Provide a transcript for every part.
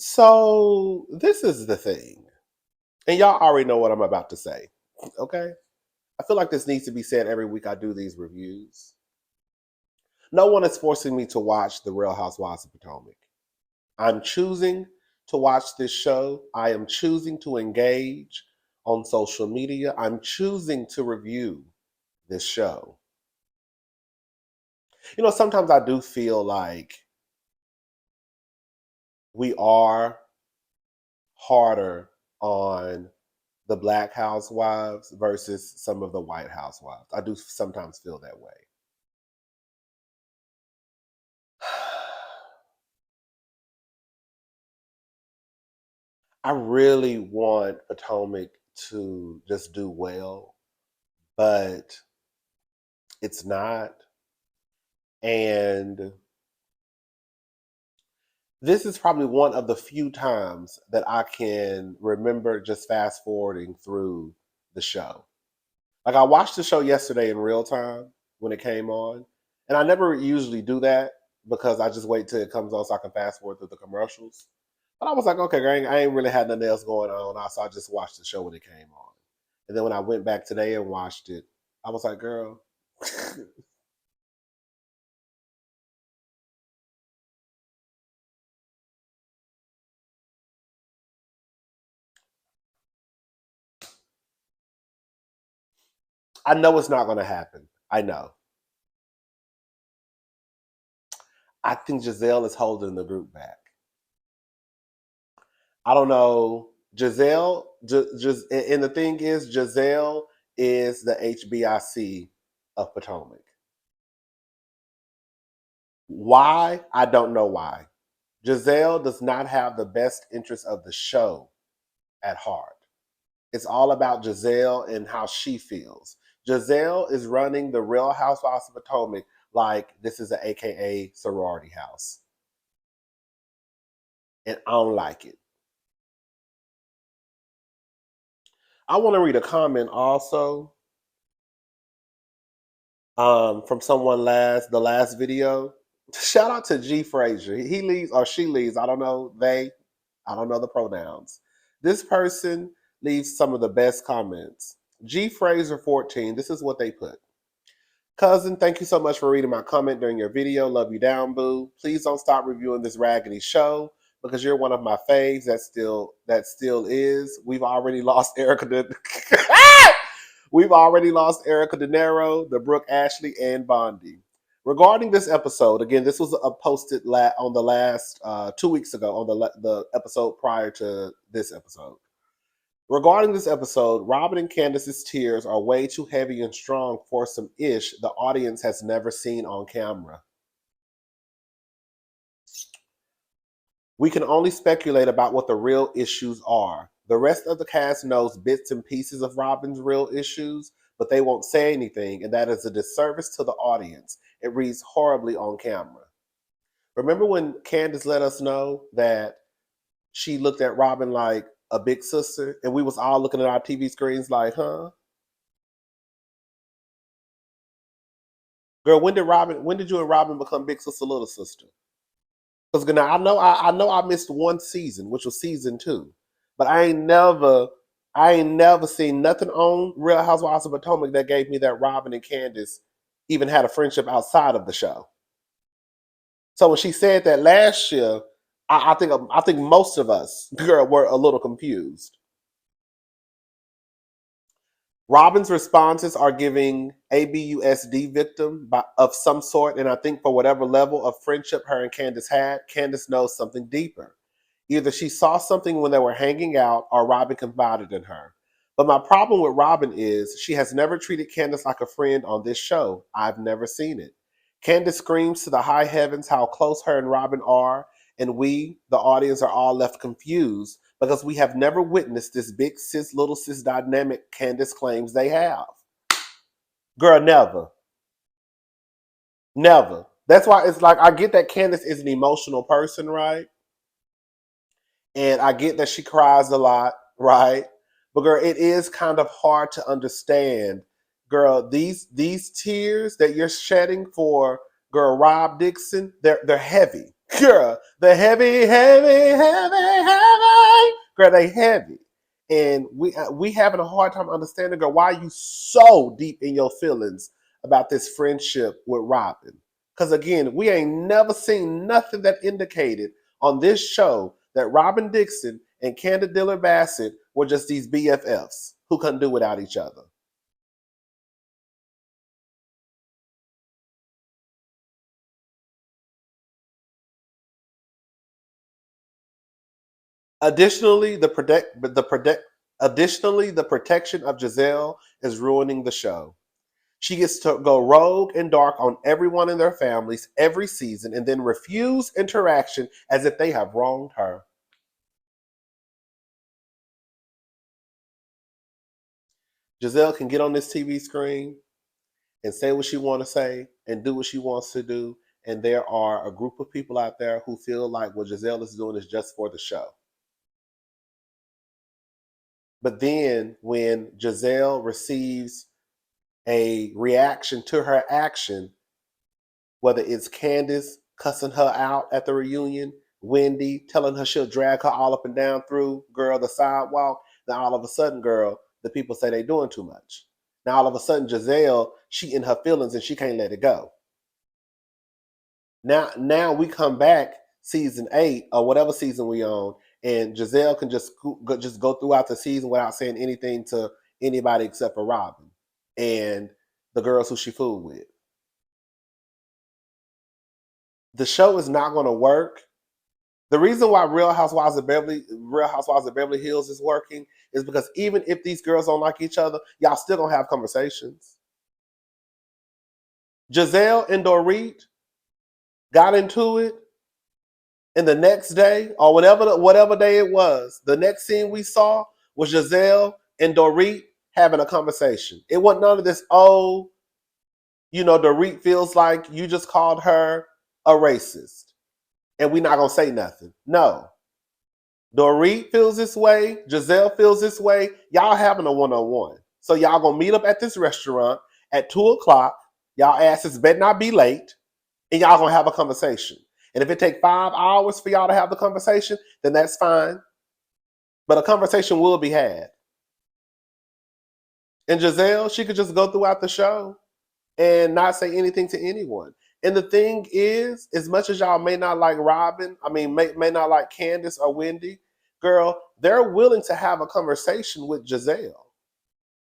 So this is the thing, and y'all already know what I'm about to say. Okay, I feel like this needs to be said every week I do these reviews. No one is forcing me to watch The Real Housewives of Potomac. I'm choosing to watch this show. I am choosing to engage on social media. I'm choosing to review this show. Sometimes I do feel like we are harder on the black housewives versus some of the white housewives. I do sometimes feel that way. I really want Potomac to just do well, but it's not. And this is probably one of the few times that I can remember just fast forwarding through the show. Like I watched the show yesterday in real time when it came on, and I never usually do that because I just wait till it comes on so I can fast forward through the commercials. But I was like, okay, I ain't really had nothing else going on, so I just watched the show when it came on. And then when I went back today and watched it, I was like, girl, I know it's not going to happen. I know. I think Giselle is holding the group back. I don't know. Giselle, just and the thing is, Giselle is the HBIC of Potomac. Why? I don't know why. Giselle does not have the best interest of the show at heart. It's all about Giselle and how she feels. Giselle is running the Real Housewives of Potomac like this is an AKA sorority house. And I don't like it. I want to read a comment also from someone the last video. Shout out to G Frazier. He leaves or she leaves. I don't know. I don't know the pronouns. This person leaves some of the best comments. G Fraser 14. This is what they put. Cousin, thank you so much for reading my comment during your video. Love you down, boo. Please don't stop reviewing this raggedy show because you're one of my faves. That still is. We've already lost Erica. We've already lost Erica De Niro, the Brooke Ashley, and Bondi. Regarding this episode, again, this was posted on the last 2 weeks ago on the episode prior to this episode. Regarding this episode, Robin and Candace's tears are way too heavy and strong for some ish the audience has never seen on camera. We can only speculate about what the real issues are. The rest of the cast knows bits and pieces of Robin's real issues, but they won't say anything, and that is a disservice to the audience. It reads horribly on camera. Remember when Candace let us know that she looked at Robin like a big sister, and we was all looking at our TV screens like, huh? Girl, when did you and Robin become big sister, little sister? Because now I know I missed one season, which was season 2. But I ain't never seen nothing on Real Housewives of Potomac that gave me that Robin and Candace even had a friendship outside of the show. So when she said that last year, I think most of us, girl, were a little confused. Robin's responses are giving ABUSD victim of some sort, and I think for whatever level of friendship her and Candace had, Candace knows something deeper. Either she saw something when they were hanging out, or Robin confided in her. But my problem with Robin is she has never treated Candace like a friend on this show. I've never seen it. Candace screams to the high heavens how close her and Robin are, and we, the audience, are all left confused because we have never witnessed this big sis, little sis dynamic Candace claims they have. Girl, never. Never. That's why it's like I get that Candace is an emotional person, right? And I get that she cries a lot, right? But girl, it is kind of hard to understand. Girl, these tears that you're shedding for girl Rob Dixon, they're heavy. Girl, the heavy, heavy, heavy, heavy. Girl, they heavy. And we having a hard time understanding, girl, why are you so deep in your feelings about this friendship with Robin? Because again, we ain't never seen nothing that indicated on this show that Robin Dixon and Candace Dillard Bassett were just these BFFs who couldn't do without each other. Additionally, the protection of Giselle is ruining the show. She gets to go rogue and dark on everyone in their families every season and then refuse interaction as if they have wronged her. Giselle can get on this TV screen and say what she wants to say and do what she wants to do. And there are a group of people out there who feel like what Giselle is doing is just for the show. But then when Giselle receives a reaction to her action, whether it's Candace cussing her out at the reunion, Wendy telling her she'll drag her all up and down through, girl, the sidewalk, then all of a sudden, girl, the people say they doing too much. Now all of a sudden, Giselle, she in her feelings and she can't let it go. Now we come back season 8 or whatever season we on, and Giselle can just go throughout the season without saying anything to anybody except for Robin and the girls who she fooled with. The show is not going to work. The reason why Real Housewives of Beverly Hills is working is because even if these girls don't like each other, y'all still gonna have conversations. Giselle and Dorit got into it, and the next day, or whatever day it was, the next scene we saw was Giselle and Dorit having a conversation. It wasn't none of this, oh, Dorit feels like you just called her a racist, and we not gonna say nothing. No. Dorit feels this way. Giselle feels this way. Y'all having a one-on-one. So y'all gonna meet up at this restaurant at 2:00. Y'all asses better not be late, and y'all gonna have a conversation. And if it take 5 hours for y'all to have the conversation, then that's fine. But a conversation will be had. And Giselle, she could just go throughout the show and not say anything to anyone. And the thing is, as much as y'all may not like Robin, may not like Candace or Wendy, girl, they're willing to have a conversation with Giselle.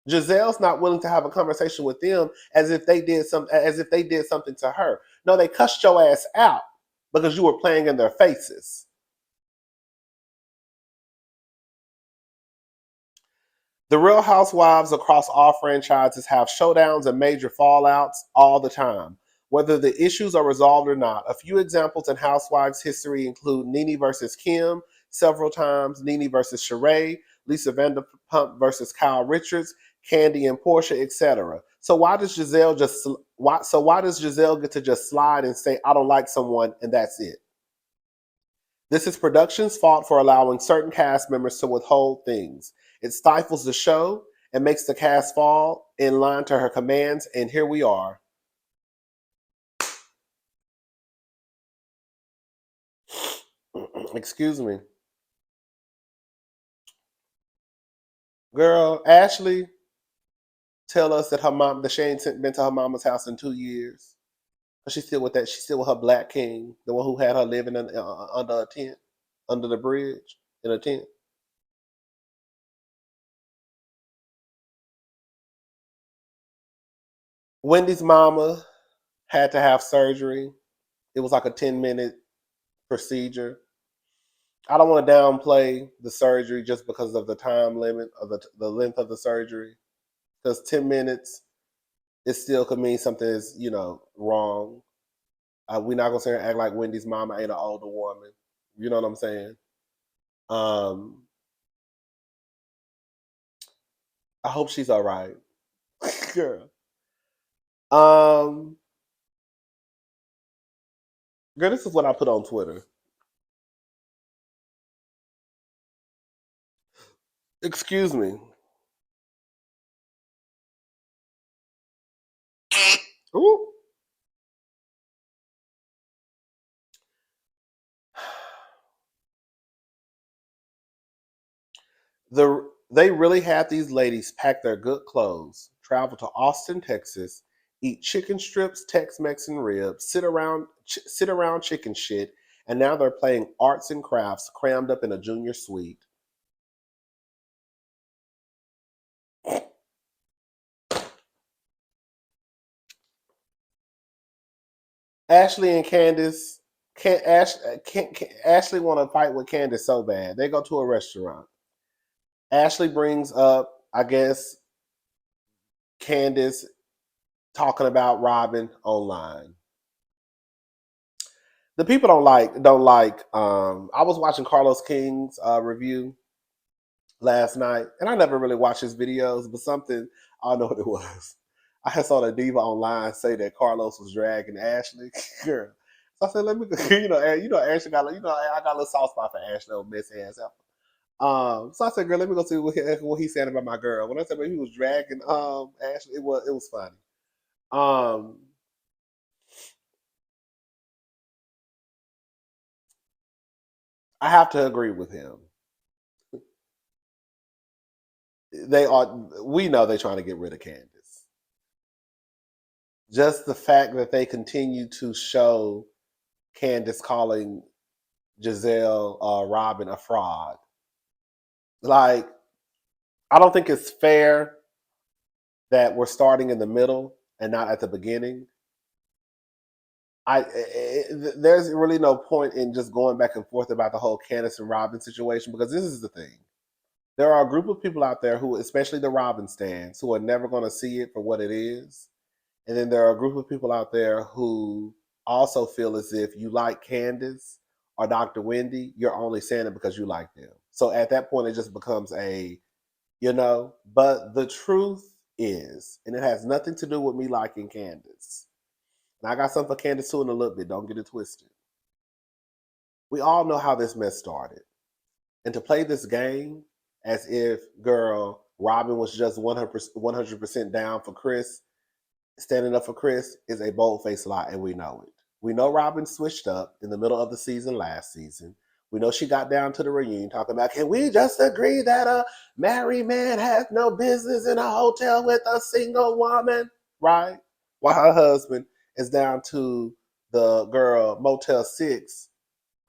Giselle's not willing to have a conversation with them as if they did something to her. No, they cussed your ass out because you were playing in their faces. The Real Housewives across all franchises have showdowns and major fallouts all the time, whether the issues are resolved or not. A few examples in Housewives history include Nene versus Kim several times, Nene versus Sheree, Lisa Vanderpump versus Kyle Richards, Candy and Portia, etc. So why does Giselle get to just slide and say I don't like someone and that's it? This is production's fault for allowing certain cast members to withhold things. It stifles the show and makes the cast fall in line to her commands, and here we are. Excuse me. Girl, Ashley tell us that she ain't been to her mama's house in 2 years. But she's still with her black king, the one who had her living under a tent, under the bridge, in a tent. Wendy's mama had to have surgery. It was like a 10-minute procedure. I don't want to downplay the surgery just because of the time limit of the length of the surgery. Because 10 minutes, it still could mean something is wrong. We're not gonna sit here and act like Wendy's mama ain't an older woman. You know what I'm saying? Um, I hope she's all right, girl. Um, Girl, this is what I put on Twitter. Excuse me. Ooh. They really had these ladies pack their good clothes, travel to Austin, Texas, eat chicken strips, Tex-Mex and ribs, sit around chicken shit, and now they're playing arts and crafts crammed up in a junior suite. Ashley and Candace Ashley want to fight with Candace so bad. They go to a restaurant. Ashley brings up, I guess, Candace talking about Robin online. The people don't like. I was watching Carlos King's review last night, and I never really watched his videos, but something I don't know what it was. I saw the diva online say that Carlos was dragging Ashley. Girl. So I said, let me go. Ashley got, I got a little soft spot for Ashley, old messy ass apple. So I said, girl, let me go see what he said about my girl. When I said he was dragging Ashley, it was funny. Um, I have to agree with him. We know they're trying to get rid of Candace. Just the fact that they continue to show Candace calling Giselle Robin a fraud. Like, I don't think it's fair that we're starting in the middle and not at the beginning. There's really no point in just going back and forth about the whole Candace and Robin situation, because this is the thing. There are a group of people out there who, especially the Robin stands, who are never going to see it for what it is. And then there are a group of people out there who also feel as if you like Candace or Dr. Wendy, you're only saying it because you like them. So at that point, it just becomes but the truth is, and it has nothing to do with me liking Candace. And I got something for Candace too in a little bit. Don't get it twisted. We all know how this mess started. And to play this game as if, girl, Robin was just 100% down for Chris, standing up for Chris, is a bold-faced lie, and we know it. We know Robin switched up in the middle of the season last season. We know she got down to the reunion talking about, can we just agree that a married man has no business in a hotel with a single woman, right? While her husband is down to the girl Motel 6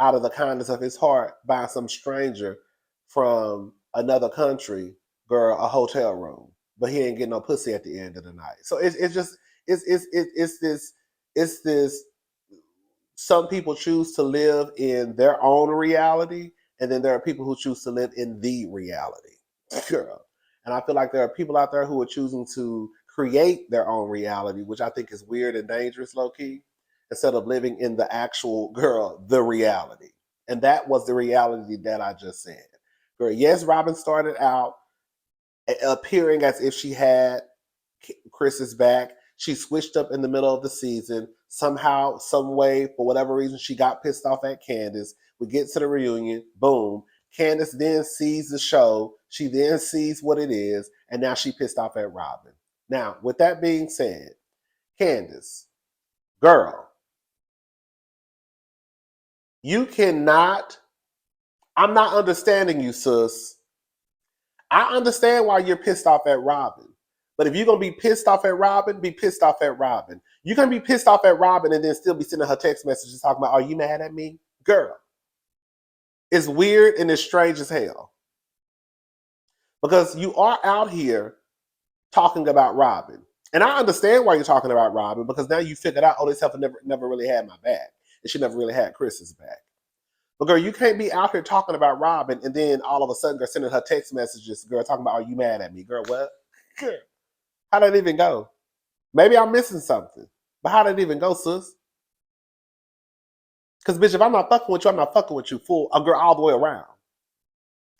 out of the kindness of his heart buying some stranger from another country, girl, a hotel room. But he ain't getting no pussy at the end of the night. So it's this some people choose to live in their own reality, and then there are people who choose to live in the reality. Girl. And I feel like there are people out there who are choosing to create their own reality, which I think is weird and dangerous, low key, instead of living in the actual, girl, the reality. And that was the reality that I just said. Girl, yes, Robin started out appearing as if she had Chris's back. She switched up in the middle of the season. Somehow, some way, for whatever reason, she got pissed off at Candace. We get to the reunion. Boom. Candace then sees the show. She then sees what it is. And now she pissed off at Robin. Now, with that being said, Candace, girl, you cannot. I'm not understanding you, sis. I understand why you're pissed off at Robin. But if you're going to be pissed off at Robin, be pissed off at Robin. You can be pissed off at Robin and then still be sending her text messages talking about, are you mad at me? Girl, it's weird and it's strange as hell. Because you are out here talking about Robin. And I understand why you're talking about Robin, because now you figured out, oh, this heifer never really had my back. And she never really had Chris's back. But girl, you can't be out here talking about Robin and then all of a sudden girl sending her text messages, girl, talking about, are you mad at me? Girl, what? Girl, how did it even go? Maybe I'm missing something. But how did it even go, sis? Because, bitch, if I'm not fucking with you, I'm not fucking with you, fool. A girl all the way around.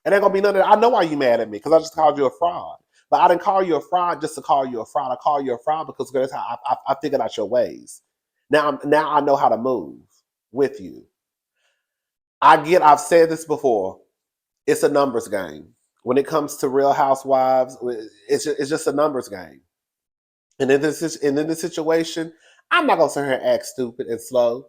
And ain't gonna be none of that. I know why you mad at me, because I just called you a fraud. But I didn't call you a fraud just to call you a fraud. I call you a fraud because, girl, that's how I figured out your ways. Now I know how to move with you. I've said this before. It's a numbers game. When it comes to Real Housewives, it's just a numbers game. And in this situation, I'm not gonna sit here and act stupid and slow.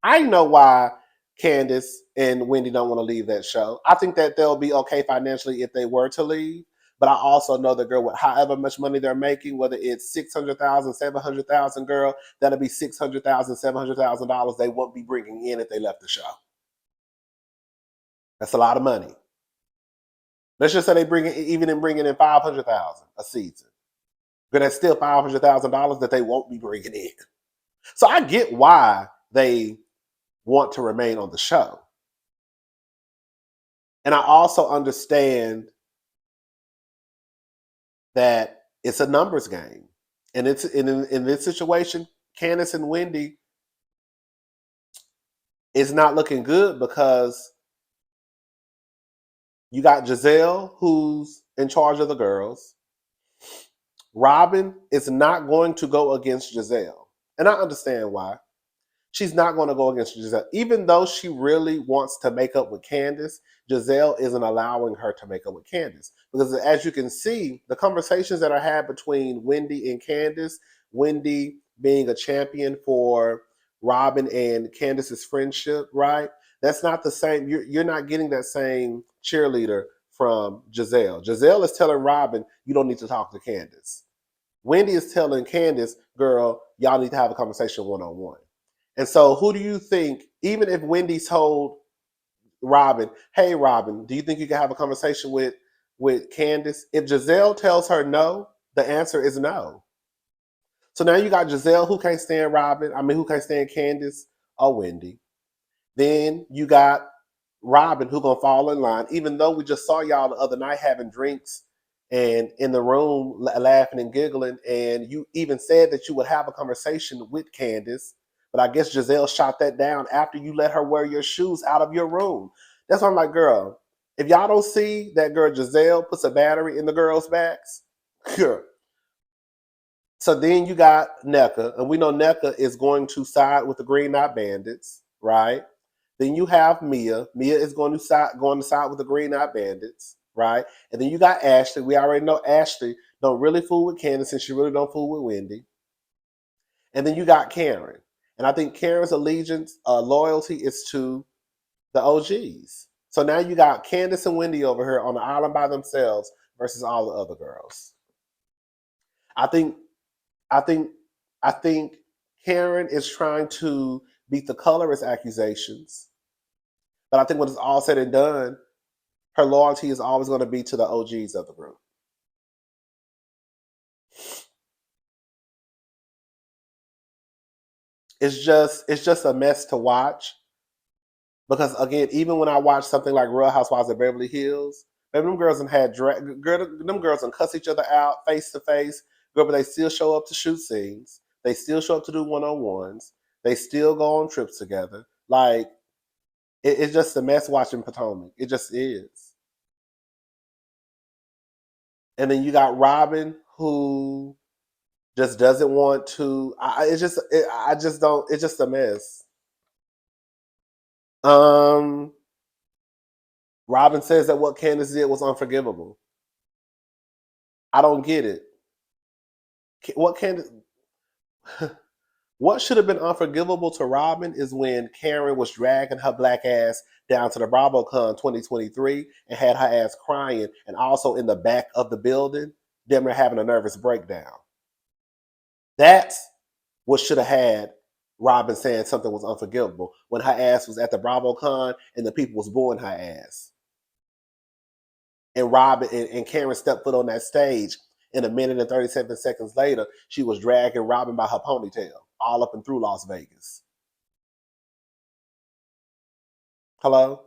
I know why Candace and Wendy don't want to leave that show. I think that they'll be okay financially if they were to leave. But I also know the girl with however much money they're making, whether it's 600,000, 700,000, girl, that'll be 600,000, $700,000 they won't be bringing in if they left the show. That's a lot of money. Let's just say they bring it, even in bringing in 500,000 a season, but that's still $500,000 that they won't be bringing in. So I get why they want to remain on the show, and I also understand that it's a numbers game, and it's in this situation, Candace and Wendy is not looking good because you got Giselle who's in charge of the girls. Robin is not going to go against Giselle, and I understand why. She's not going to go against Giselle. Even though she really wants to make up with Candace, Giselle isn't allowing her to make up with Candace. Because as you can see, the conversations that are had between Wendy and Candace, Wendy being a champion for Robin and Candace's friendship, right? That's not the same. You're not getting that same cheerleader from Giselle. Giselle is telling Robin, you don't need to talk to Candace. Wendy is telling Candace, girl, y'all need to have a conversation one-on-one. And so who do you think, even if Wendy told Robin, hey Robin, do you think you can have a conversation with Candace? If Giselle tells her no, the answer is no. So now you got Giselle who can't stand Robin, who can't stand Candace or Wendy. Then you got Robin who gonna fall in line, even though we just saw y'all the other night having drinks and in the room laughing and giggling, and you even said that you would have a conversation with Candace, but I guess Giselle shot that down after you let her wear your shoes out of your room. That's why I'm like, girl, if y'all don't see that girl Giselle puts a battery in the girls' backs, girl. So then you got Neka, and we know Neka is going to side with the Green Knot Bandits, right? Then you have Mia. Mia is going to side with the Green Knot Bandits, right? And then you got Ashley. We already know Ashley don't really fool with Candace, and she really don't fool with Wendy. And then you got Karen. And I think Karen's allegiance, loyalty is to the OGs. So now you got Candace and Wendy over here on the island by themselves versus all the other girls. I think I think I think Karen is trying to beat the colorist accusations, but I think when it's all said and done, her loyalty is always going to be to the OGs of the group. It's just a mess to watch because again, even when I watch something like Real Housewives of Beverly Hills, baby, them girls them girls and cuss each other out face to face, girl, but they still show up to shoot scenes. They still show up to do one-on-ones. They still go on trips together. Like it's just a mess watching Potomac. It just is. And then you got Robin who just doesn't want to. I just don't. It's just a mess. Um, Robin says that what Candace did was unforgivable. I don't get it. What Candace? What should have been unforgivable to Robin is when Karen was dragging her black ass down to the BravoCon 2023 and had her ass crying, and also in the back of the building, them having a nervous breakdown. That's what should have had Robin saying something was unforgivable when her ass was at the BravoCon and the people was booing her ass. And Robin and Karen stepped foot on that stage. In a minute and 37 seconds later, she was dragging Robin by her ponytail all up and through Las Vegas. Hello?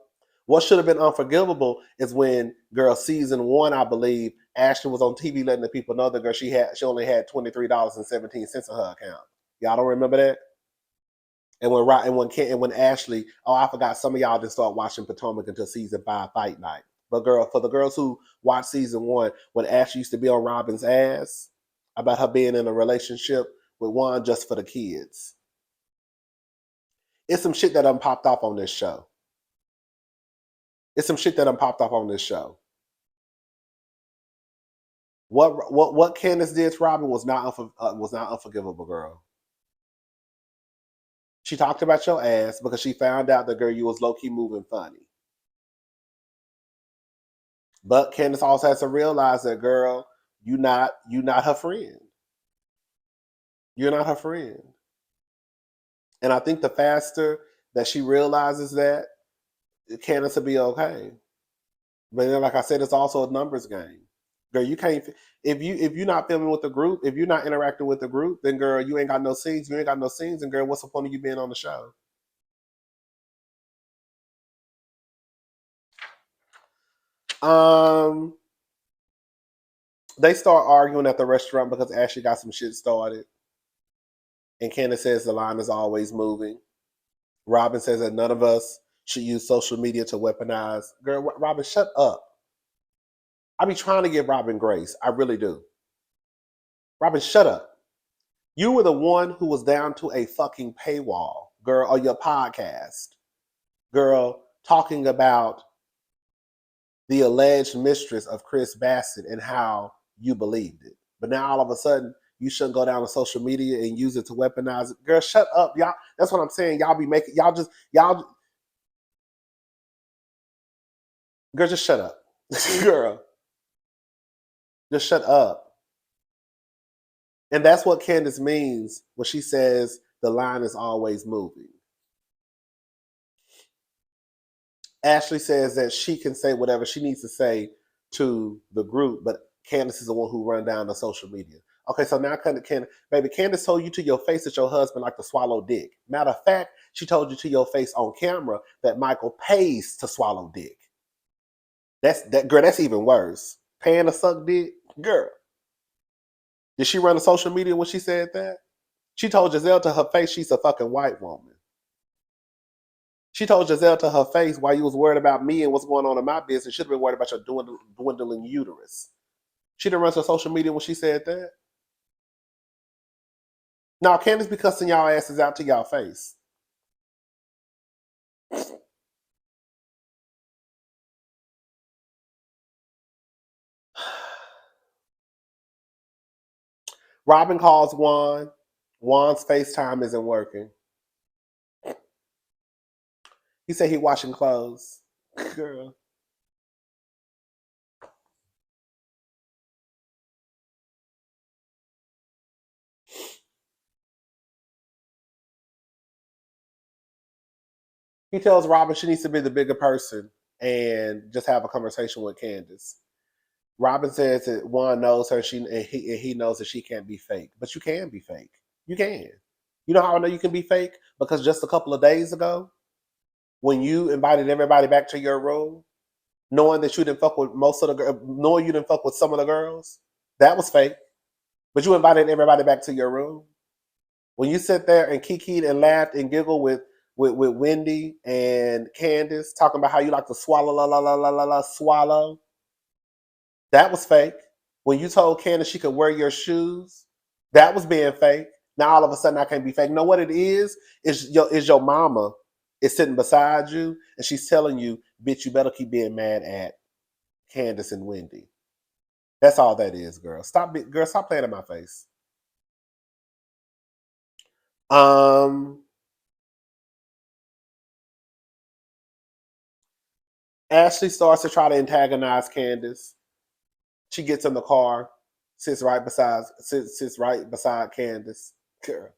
What should have been unforgivable is when girl season one, I believe, Ashley was on TV letting the people know that girl she only had $23.17 in her account. Y'all don't remember that? And when Ashley, oh, I forgot some of y'all didn't start watching Potomac until season 5 fight night. But girl, for the girls who watched season 1, when Ashley used to be on Robin's ass about her being in a relationship with Juan just for the kids. It's some shit that done popped off on this show. It's some shit that done popped off on this show. What Candace did to Robin was not unforgivable, girl. She talked about your ass because she found out that, girl, you was low-key moving funny. But Candace also has to realize that, girl, you not her friend. You're not her friend. And I think the faster that she realizes that, Candace will be okay. But then, like I said, it's also a numbers game. Girl, you can't if you're not filming with the group, if you're not interacting with the group, then, girl, you ain't got no scenes. You ain't got no scenes, and, girl, what's the point of you being on the show? Um, they start arguing at the restaurant because Ashley got some shit started, and Candace says the line is always moving. Robin says that none of us should use social media to weaponize. Girl, Robin, shut up. I be trying to give Robin grace. I really do. Robin, shut up. You were the one who was down to a fucking paywall, girl, on your podcast, girl, talking about the alleged mistress of Chris Bassett and how you believed it. But now all of a sudden, you shouldn't go down to social media and use it to weaponize it. Girl, shut up. Y'all, that's what I'm saying. Y'all be making, girl, just shut up. Girl, just shut up. And that's what Candace means when she says the line is always moving. Ashley says that she can say whatever she needs to say to the group, but Candace is the one who run down the social media. Okay, so now baby, Candace told you to your face that your husband liked to swallow dick. Matter of fact, she told you to your face on camera that Michael pays to swallow dick. Girl, that's even worse. Paying to suck dick? Girl. Did she run the social media when she said that? She told Giselle to her face she's a fucking white woman. She told Giselle to her face why you was worried about me and what's going on in my business. Should have been worried about your dwindling uterus. She didn't run to social media when she said that. Now, Candace be cussing y'all asses out to y'all face. Robin calls Juan. Juan's FaceTime isn't working. He said he washing clothes. Girl. He tells Robin she needs to be the bigger person and just have a conversation with Candace. Robin says that Juan knows her, and he knows that she can't be fake. But you can be fake. You can. You know how I know you can be fake? Because just a couple of days ago, when you invited everybody back to your room, knowing that you didn't fuck with knowing you didn't fuck with some of the girls, that was fake. But you invited everybody back to your room. When you sit there and kikied and laughed and giggled with Wendy and Candace, talking about how you like to swallow, swallow, that was fake. When you told Candace she could wear your shoes, that was being fake. Now all of a sudden I can't be fake. You know what it is? Is your mama is sitting beside you and she's telling you, bitch, you better keep being mad at Candace and Wendy. That's all that is, girl. Stop playing in my face. Ashley starts to try to antagonize Candace. She gets in the car, sits right beside Candace. Girl.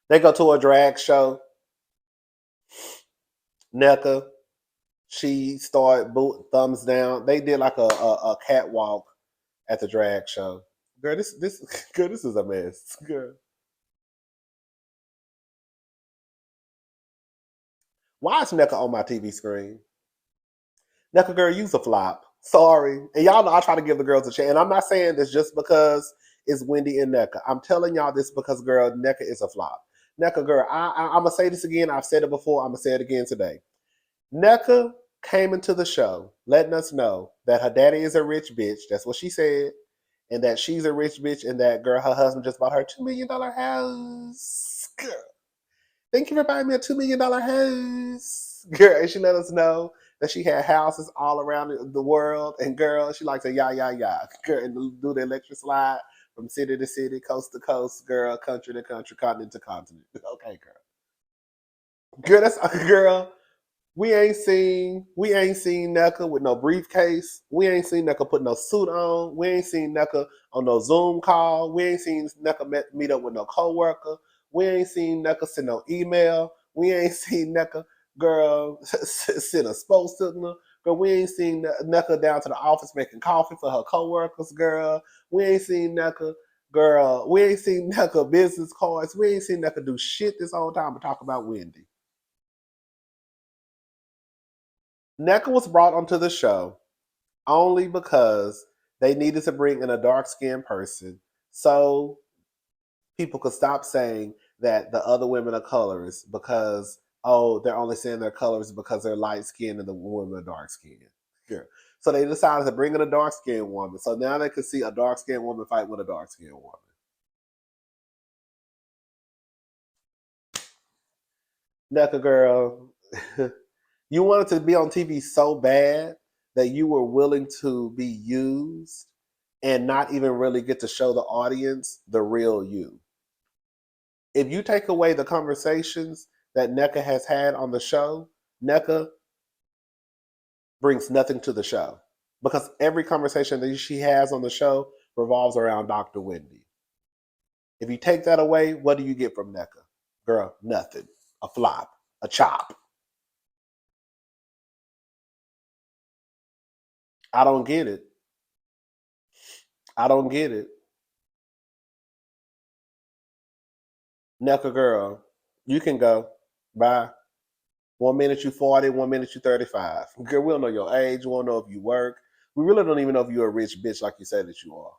They go to a drag show. Neka, she started thumbs down. They did like a catwalk at the drag show. Girl, this girl, this is a mess. Girl. Why is Neka on my TV screen? Neka, girl, you's a flop. Sorry. And y'all know I try to give the girls a chance. And I'm not saying this just because it's Wendy and Neka. I'm telling y'all this because, girl, Neka is a flop. Neka, girl, I'm going to say this again. I've said it before. I'm going to say it again today. Neka came into the show letting us know that her daddy is a rich bitch. That's what she said. And that she's a rich bitch and that, girl, her husband just bought her $2 million house. Girl, thank you for buying me a $2 million house. Girl, and she let us know that she had houses all around the world. And, girl, she likes to yah, yah, yah. Girl, and do the electric slide from city to city, coast to coast, girl, country to country, continent to continent. Okay, girl. Girl, that's girl. We ain't seen Neka with no briefcase. We ain't seen Neka put no suit on. We ain't seen Neka on no Zoom call. We ain't seen Neka meet up with no coworker. We ain't seen Neka send no email. We ain't seen Neka girl send a spokes signal. Girl, we ain't seen Neka down to the office making coffee for her coworkers. Girl, we ain't seen Neka. Girl, we ain't seen Neka business cards. We ain't seen Neka do shit this whole time but talk about Wendy. Neka was brought onto the show only because they needed to bring in a dark skinned person so people could stop saying that the other women are colors because, oh, they're only saying they're colors because they're light skinned and the women are dark skinned. Sure. So they decided to bring in a dark skinned woman. So now they could see a dark skinned woman fight with a dark skinned woman. Neka girl, you wanted to be on TV so bad that you were willing to be used and not even really get to show the audience the real you. If you take away the conversations that Neka has had on the show, Neka brings nothing to the show because every conversation that she has on the show revolves around Dr. Wendy. If you take that away, what do you get from Neka? Girl, nothing. A flop, a chop. I don't get it. I don't get it. Neka girl, you can go. Bye. 1 minute you 40, 1 minute you 35. Girl, we don't know your age. We don't know if you work. We really don't even know if you're a rich bitch like you say that you are.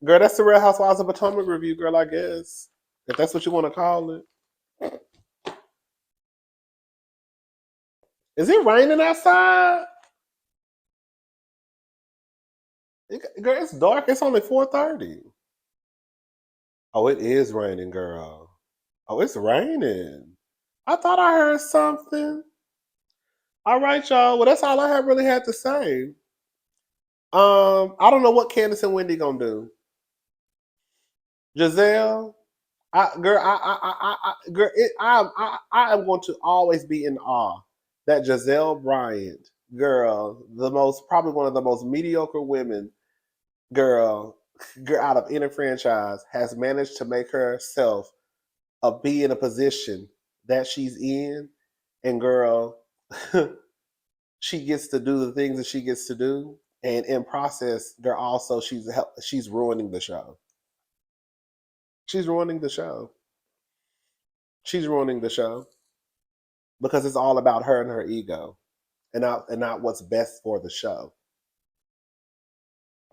Girl, that's the Real Housewives of Potomac review, girl, I guess. If that's what you want to call it. Is it raining outside? Girl, it's dark. It's only 4:30. Oh, it is raining, girl. Oh, it's raining. I thought I heard something. All right, y'all. Well, that's all I have really had to say. I don't know what Candace and Wendy gonna do. Giselle, I am going to always be in awe that Giselle Bryant, girl, probably one of the most mediocre women, girl, out of any franchise, has managed to make herself be in a position that she's in, and girl, she gets to do the things that she gets to do, and in process, girl, also she's ruining the show. She's ruining the show. She's ruining the show because it's all about her and her ego, and not what's best for the show.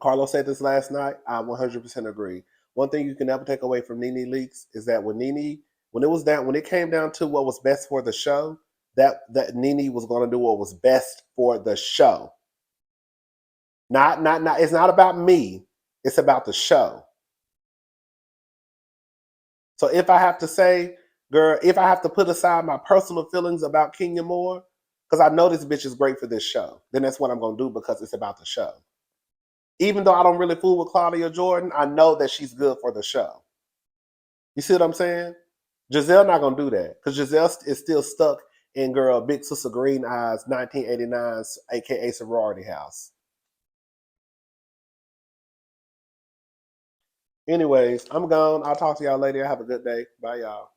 Carlos said this last night. I 100% agree. One thing you can never take away from Nene Leakes is that when it came down to what was best for the show, that Nene was going to do what was best for the show. Not. It's not about me. It's about the show. So if I have to say, girl, if I have to put aside my personal feelings about Kenya Moore, because I know this bitch is great for this show, then that's what I'm gonna do because it's about the show. Even though I don't really fool with Claudia Jordan, I know that she's good for the show. You see what I'm saying? Giselle not gonna do that because Giselle is still stuck in girl Big Sister Green Eyes 1989's aka sorority house. Anyways, I'm gone. I'll talk to y'all later. Have a good day. Bye y'all.